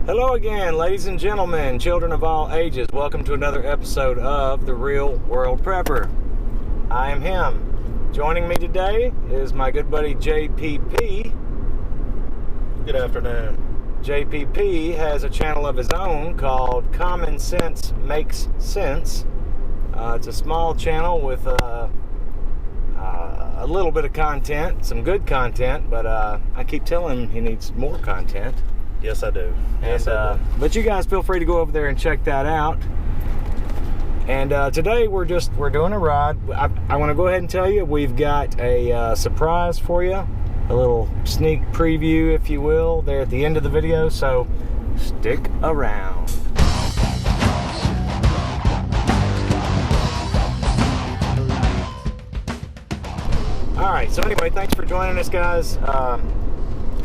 Hello again, ladies and gentlemen, children of all ages. Welcome to another episode of The Real World Prepper. I am him. Joining me today is my good buddy JPP. Good afternoon. JPP has a channel of his own called Common Sense Makes Sense. It's a small channel with a little bit of content, some good content, but I keep telling him he needs more content. Yes, I do. Yes, I do. But you guys feel free to go over there and check that out. And today we're doing a ride. I want to go ahead and tell you we've got a surprise for you, a little sneak preview, if you will, there at the end of the video. So stick around. All right. So anyway, thanks for joining us, guys.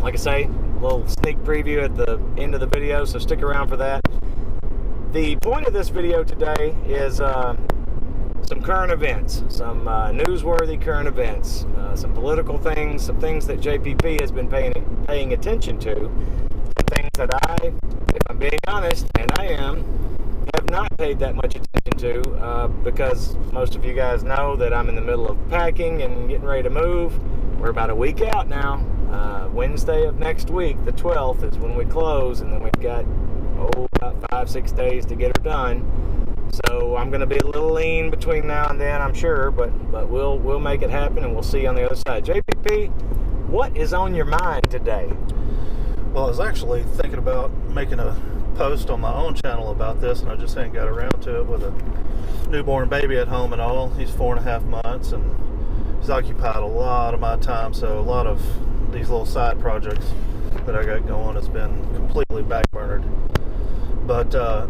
Like I say, a little sneak preview at the end of the video, so stick around for that. The point of this video today is some current events, some newsworthy current events, some political things, some things that JPP has been paying attention to, and things that I, if I'm being honest, and I am, have not paid that much attention to because most of you guys know that I'm in the middle of packing and getting ready to move. We're about a week out now. Wednesday of next week, the 12th, is when we close, and then we've got about 5-6 days to get her done. So I'm going to be a little lean between now and then, I'm sure, but we'll make it happen, and we'll see you on the other side. JPP, what is on your mind today? Well, I was actually thinking about making a post on my own channel about this, and I just ain't got around to it with a newborn baby at home and all. He's 4.5 months, and he's occupied a lot of my time, so a lot of these little side projects that I got going has been completely backburnered. But the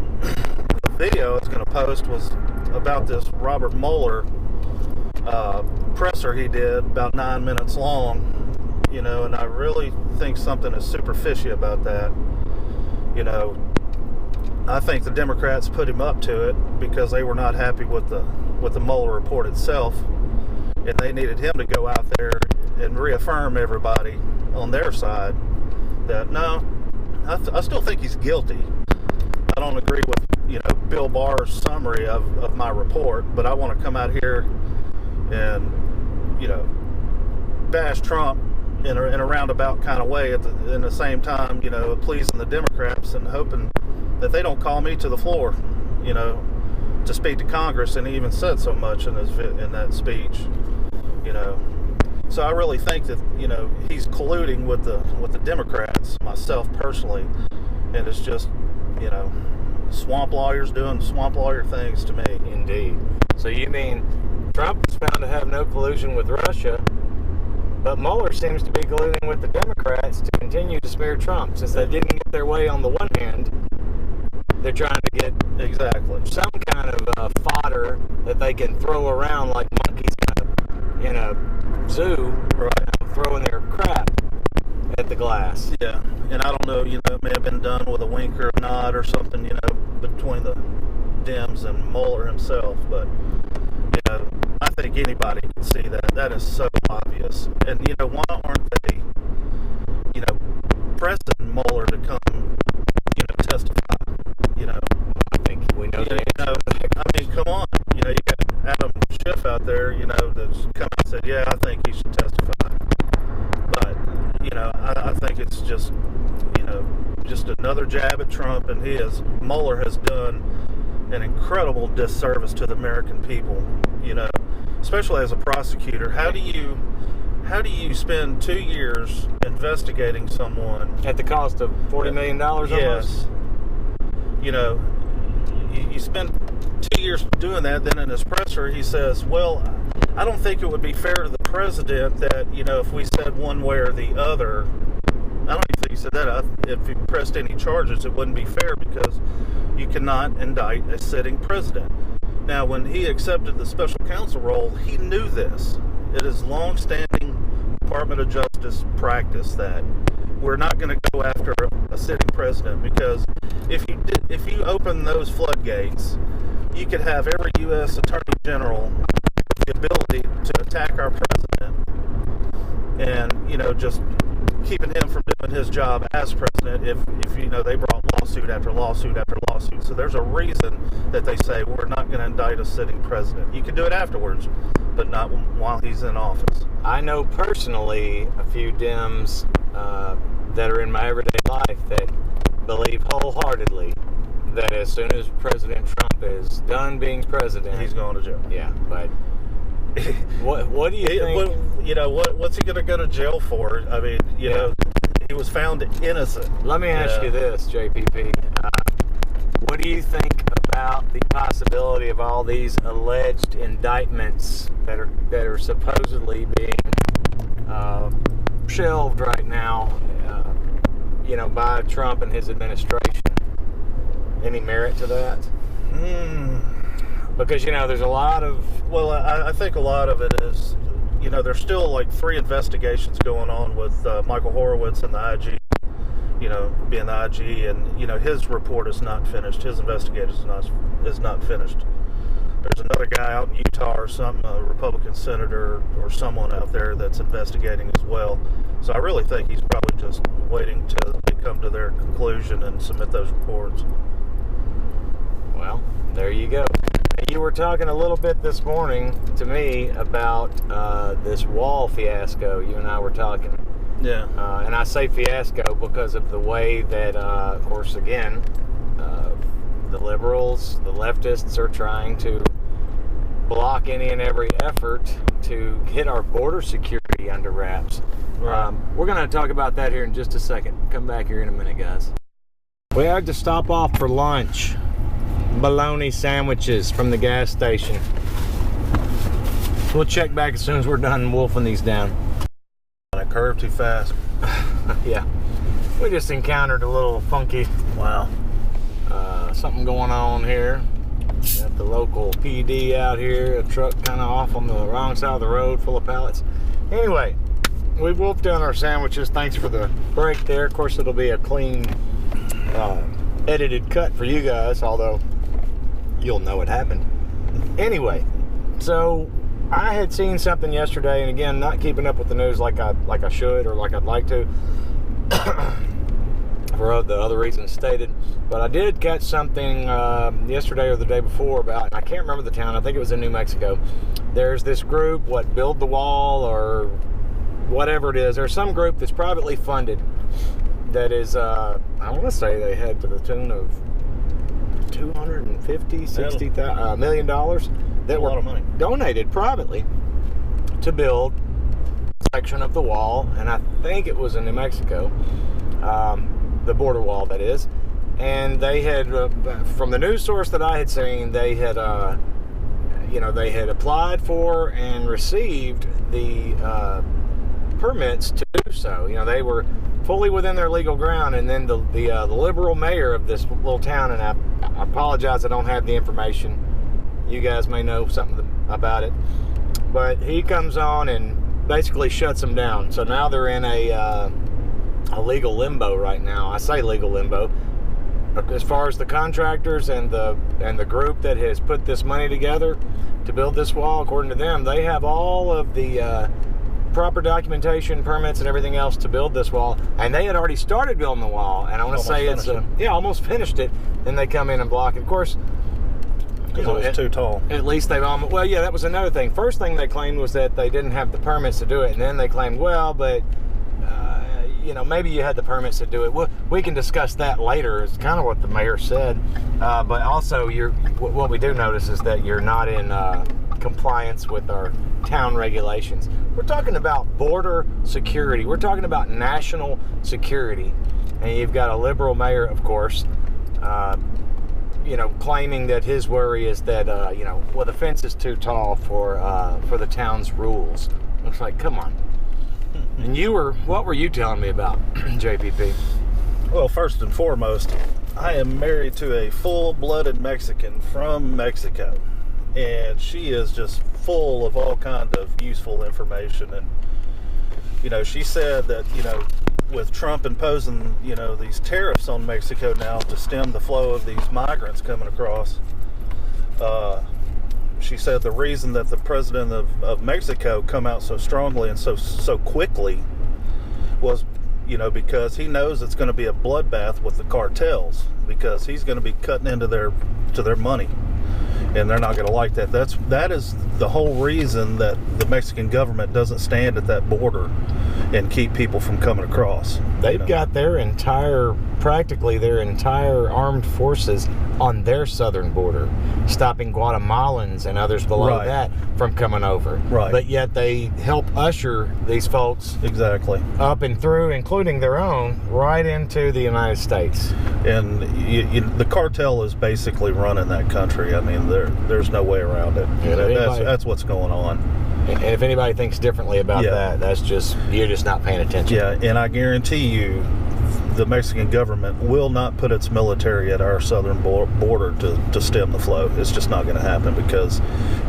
video I was going to post was about this Robert Mueller presser he did, about 9 minutes long, and I really think something is super fishy about that. I think the Democrats put him up to it because they were not happy with the Mueller report itself, and they needed him to go out there and reaffirm everybody on their side that no, I still think he's guilty. I don't agree with Bill Barr's summary of my report, but I want to come out here and bash Trump in a roundabout kind of way in the same time pleasing the Democrats and hoping that they don't call me to the floor to speak to Congress. And he even said so much in that speech. So I really think that he's colluding with the Democrats, myself personally, and it's just swamp lawyers doing swamp lawyer things to me. Indeed. So you mean Trump is found to have no collusion with Russia, but Mueller seems to be colluding with the Democrats to continue to smear Trump. Since they didn't get their way on the one hand, they're trying to get exactly some kind of fodder that they can throw around like monkeys in a zoo, right? Throwing their crap at the glass. Yeah, and I don't know, it may have been done with a wink or a nod or something, between the Dems and Mueller himself, but I think anybody can see that. That is so obvious. And why aren't they pressing Mueller to come testify? I think we know that. I mean, come on. You got Adam Schiff out there, that's come out and said, yeah, I think he should testify. But, I think it's just another jab at Trump, and Mueller has done an incredible disservice to the American people, especially as a prosecutor. How do you spend 2 years investigating someone at the cost of $40 million almost? Yes. You spend 2 years doing that, then in his presser he says, well, I don't think it would be fair to the president that, if we said one way or the other. I don't even think he said that. If he pressed any charges, it wouldn't be fair because you cannot indict a sitting president. Now, when he accepted the special counsel role, he knew this. It is long-standing Department of Justice practice that we're not going to go after a sitting president, because if you open those floodgates, you could have every U.S. Attorney General the ability to attack our president and just keeping him from doing his job as president if they brought lawsuits lawsuit after lawsuit after lawsuit. So there's a reason that they say we're not going to indict a sitting president. You can do it afterwards, but not while he's in office. I know personally a few Dems that are in my everyday life that believe wholeheartedly that as soon as President Trump is done being president, He's going to jail. Yeah, but what do you think? What's he going to go to jail for? I mean, you know, he was found innocent. Let me ask you this, JPP. What do you think about the possibility of all these alleged indictments that are supposedly being shelved right now, by Trump and his administration? Any merit to that? Because, there's a lot of... Well, I think a lot of it is, there's still like 3 investigations going on with Michael Horowitz and the IG, being the IG, and, his report is not finished. His investigation is not finished. There's another guy out in Utah or something, a Republican senator or someone out there that's investigating as well. So I really think he's probably just waiting till they come to their conclusion and submit those reports. Well, there you go. You were talking a little bit this morning to me about this wall fiasco. You and I were talking. Yeah. And I say fiasco because of the way that, of course, again, the liberals, the leftists are trying to block any and every effort to get our border security under wraps. Right. We're going to talk about that here in just a second. Come back here in a minute, guys. We had to stop off for lunch. Bologna sandwiches from the gas station. We'll check back as soon as we're done wolfing these down. I curved too fast. Yeah. We just encountered a little funky, something going on here. Got the local PD out here, a truck kind of off on the wrong side of the road full of pallets. Anyway, we wolfed down our sandwiches. Thanks for the break there. Of course, it'll be a clean, edited cut for you guys, although you'll know what happened. Anyway, so I had seen something yesterday, and again, not keeping up with the news like I should or like I'd like to, for the other reasons stated. But I did catch something yesterday or the day before about, and I can't remember the town. I think it was in New Mexico. There's this group, Build the Wall or whatever it is. There's some group that's privately funded that is, I want to say they had to the tune of $250-$60 million that were donated privately to build a section of the wall, and I think it was in New Mexico, the border wall, that is. And they had, from the news source that I had seen, they had, they had applied for and received the permits to do so. They were fully within their legal ground, and then the liberal mayor of this little town, and I apologize, I don't have the information. You guys may know something about it, but he comes on and basically shuts them down. So now they're in a legal limbo right now. I say legal limbo as far as the contractors and the group that has put this money together to build this wall. According to them, they have all of the proper documentation, permits, and everything else to build this wall, and they had already started building the wall, and I want to say it's almost finished it. Then they come in and block it. Of course, because it was too tall. At least they've almost, that was another thing. First thing they claimed was that they didn't have the permits to do it, and then they claimed, maybe you had the permits to do it. We can discuss that later. It's kind of what the mayor said. But also, what we do notice is that you're not in compliance with our town regulations. We're talking about border security. We're talking about national security. And you've got a liberal mayor, of course, claiming that his worry is that, the fence is too tall for the town's rules. Looks like, come on. And what were you telling me about, JPP? Well, first and foremost, I am married to a full-blooded Mexican from Mexico, and she is just full of all kind of useful information. And she said that with Trump imposing these tariffs on Mexico now to stem the flow of these migrants coming across, she said the reason that the president of Mexico come out so strongly and so quickly was you know, because he knows it's going to be a bloodbath with the cartels, because he's going to be cutting into their money, and they're not going to like that. That is the whole reason that the Mexican government doesn't stand at that border and keep people from coming across. They've got practically their entire armed forces on their southern border, stopping Guatemalans and others below that from coming over. Right. But yet they help usher these folks up and through, including their own, right into the United States. And the cartel is basically running that country. I mean, there's no way around it. That's what's going on. And if anybody thinks differently about that, you're just not paying attention. Yeah, and I guarantee you, the Mexican government will not put its military at our southern border to stem the flow. It's just not going to happen, because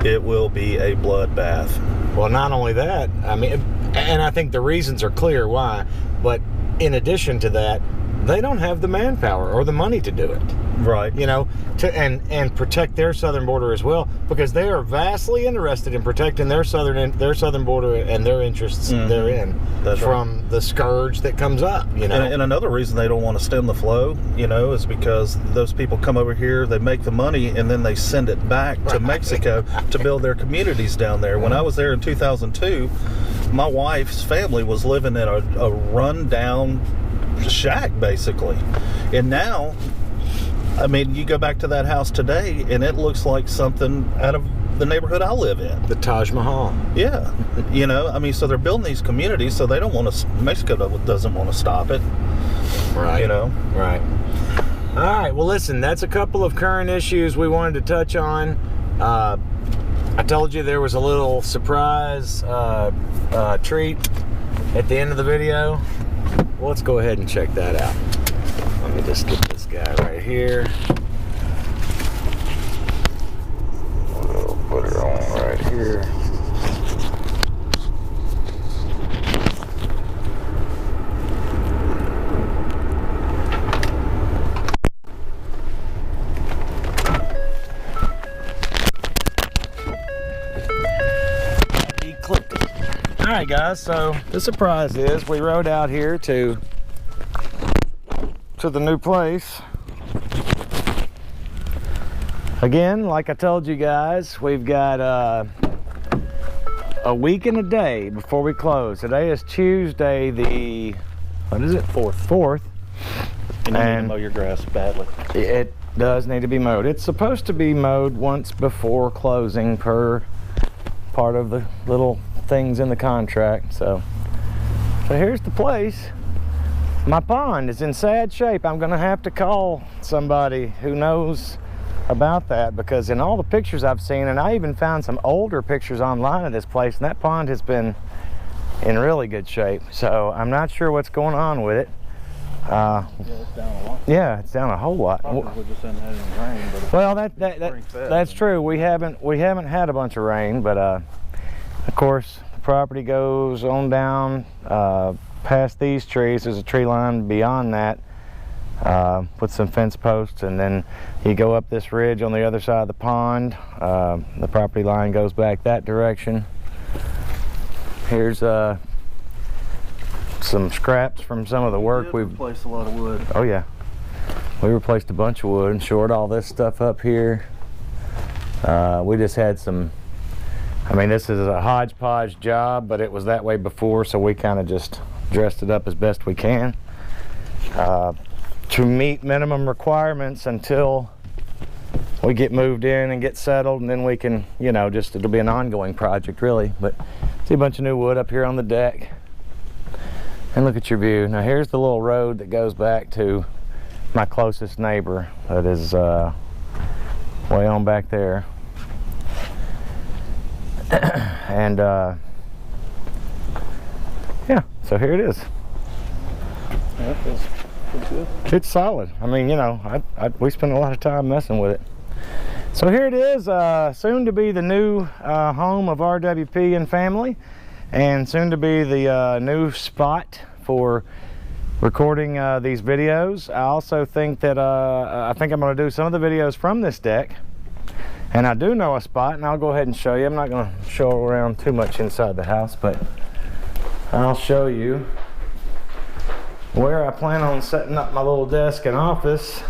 it will be a bloodbath. Well, not only that, I mean, and I think the reasons are clear why, but in addition to that, they don't have the manpower or the money to do it. Right. You know, and protect their southern border as well, because they are vastly interested in protecting their southern border and their interests therein from the scourge that comes up, you know. And another reason they don't want to stem the flow, you know, is because those people come over here, they make the money, and then they send it back to Mexico to build their communities down there. When I was there in 2002, my wife's family was living in a run-down shack, basically. And now, I mean, you go back to that house today, and it looks like something out of the neighborhood I live in. The Taj Mahal. Yeah. You know, I mean, so they're building these communities, so they don't want to, Mexico doesn't want to stop it. Right. You know? Right. All right. Well, listen, that's a couple of current issues we wanted to touch on. I told you there was a little surprise treat at the end of the video. Well, let's go ahead and check that out. Let me just get this guy right here. We'll put it on right here. He clipped it. All right, guys, so the surprise is we rode out here to the new place. Again, like I told you guys, we've got a week and a day before we close. Today is Tuesday, the, what is it? 4th. And you need to mow your grass badly. It does need to be mowed. It's supposed to be mowed once before closing per part of the little things in the contract. So here's the place. My pond is in sad shape. I'm gonna have to call somebody who knows about that, because in all the pictures I've seen, and I even found some older pictures online of this place, and that pond has been in really good shape. So I'm not sure what's going on with it. Yeah, it's down a lot. Yeah, it's down a whole lot. Probably just hadn't had any rain, but well, that's true. We haven't had a bunch of rain, but of course the property goes on down past these trees. There's a tree line beyond that with some fence posts, and then you go up this ridge on the other side of the pond. The property line goes back that direction. Here's some scraps from some of the work we've replaced a lot of wood. Oh yeah, we replaced a bunch of wood and shored all this stuff up here. We just had some, I mean, this is a hodgepodge job, but it was that way before, so we kind of just dressed it up as best we can to meet minimum requirements until we get moved in and get settled, and then we can, you know, just, it'll be an ongoing project really. But see a bunch of new wood up here on the deck, and look at your view. Now here's the little road that goes back to my closest neighbor that is way on back there. And yeah, so here it is. Yeah, it feels pretty good. It's solid. I mean, you know, we spent a lot of time messing with it. So here it is, soon to be the new home of RWP and family, and soon to be the new spot for recording these videos. I also think that I think I'm going to do some of the videos from this deck, and I do know a spot, and I'll go ahead and show you. I'm not going to show around too much inside the house, but I'll show you where I plan on setting up my little desk and office,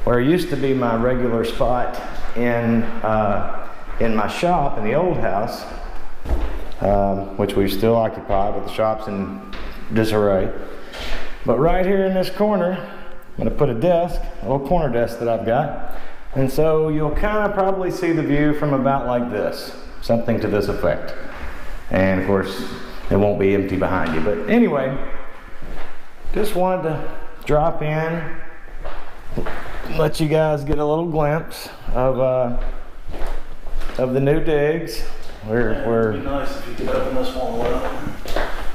where it used to be my regular spot in my shop in the old house, which we still occupy, but the shop's in disarray. But right here in this corner, I'm going to put a desk, a little corner desk that I've got. And so you'll kind of probably see the view from about like this, something to this effect. And of course, it won't be empty behind you. But anyway, just wanted to drop in, let you guys get a little glimpse of the new digs. It'd be nice if you could open this one up.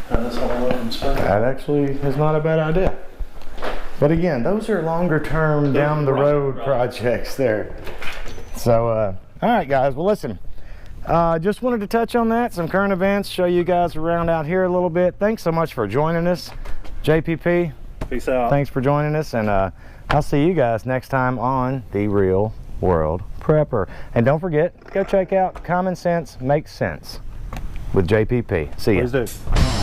That actually is not a bad idea. But again, those are longer term down the road projects there. So, all right guys, well listen, just wanted to touch on that, some current events, show you guys around out here a little bit. Thanks so much for joining us. JPP, peace out. Thanks for joining us, and I'll see you guys next time on The Real World Prepper. And don't forget, go check out Common Sense Makes Sense with JPP. See ya. Please do.